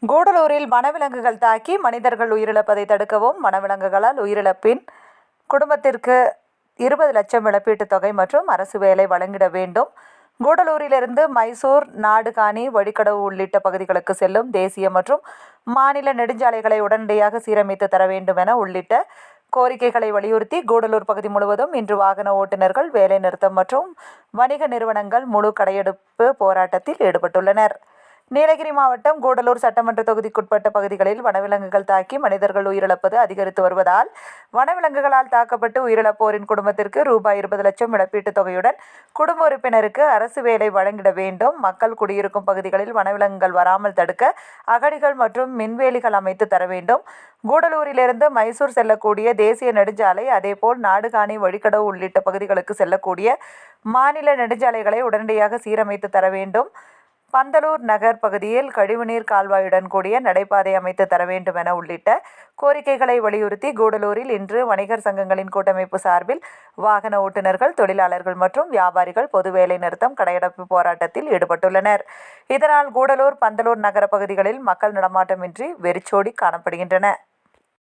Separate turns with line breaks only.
கூடலூரில் வனவிலங்குகள் தாக்கி மனிதர்கள் உயிரிழப்பதை தடுக்கவும், வனவிலங்குகளால் உயிரிழப்பின் குடும்பத்திற்கு 20 லட்சம் இழப்பீட்டுத் தொகை மற்றும் அரசு வேலை வழங்கிட வேண்டும். கூடலூரிலிருந்து மைசூர், நாடுகாணி, வழிக்கடவு உள்ளிட்ட பகுதிகளுக்கு செல்லும் தேசிய மற்றும் மாநில நெடுஞ்சாலைகளை உடனடியாக சீரமைத்து தர வேண்டும் என உள்ளிட்ட கோரிக்கைகளை வலியுறுத்தி கூடலூர் பகுதி முழுவதும் இன்று வாகன ஓட்டுநர்கள் வேலைநிறுத்தம் மற்றும் வணிக நிறுவனங்கள் முழு கடையெடுப்பு போராட்டத்தில் ஈடுபட்டுள்ளனர். நீலகிரி மாவட்டம் கூடலூர் சட்டமன்ற தொகுதிக்குட்பட்ட பகுதிகளில் வனவிலங்குகள் தாக்கி மனிதர்கள் உயிரிழப்பது அதிகரித்து வருவதால், வனவிலங்குகளால் தாக்கப்பட்டு உயிரிழப்போரின் குடும்பத்திற்கு ரூபாய் 20 லட்சம் இழப்பீட்டுத் தொகையுடன் குடும்ப உறுப்பினருக்கு அரசு வேலை வழங்கிட வேண்டும். மக்கள் குடியிருக்கும் பகுதிகளில் வனவிலங்குகள் வராமல் தடுக்க அகழிகள் மற்றும் மின்வேலிகள் அமைத்து தர வேண்டும். கூடலூரிலிருந்து மைசூர் செல்லக்கூடிய தேசிய நெடுஞ்சாலை, அதேபோல் நாடுகாணி, வழிக்கடவு உள்ளிட்ட பகுதிகளுக்கு செல்லக்கூடிய மாநில நெடுஞ்சாலைகளை உடனடியாக சீரமைத்து தர வேண்டும். பந்தலூர் நகர் பகுதியில் கழிவுநீர் கால்வாயுடன் கூடிய நடைபாதை அமைத்து தர வேண்டும் என உள்ளிட்ட கோரிக்கைகளை வலியுறுத்தி கூடலூரில் இன்று வணிகர் சங்கங்களின் கூட்டமைப்பு சார்பில் வாகன ஓட்டுநர்கள், தொழிலாளர்கள் மற்றும் வியாபாரிகள் பொது வேலை நிறுத்தம், கடையடைப்பு போராட்டத்தில் ஈடுபட்டுள்ளனர். இதனால் கூடலூர், பந்தலூர் நகர பகுதிகளில் மக்கள் நடமாட்டமின்றி வெறிச்சோடி காணப்படுகின்றன.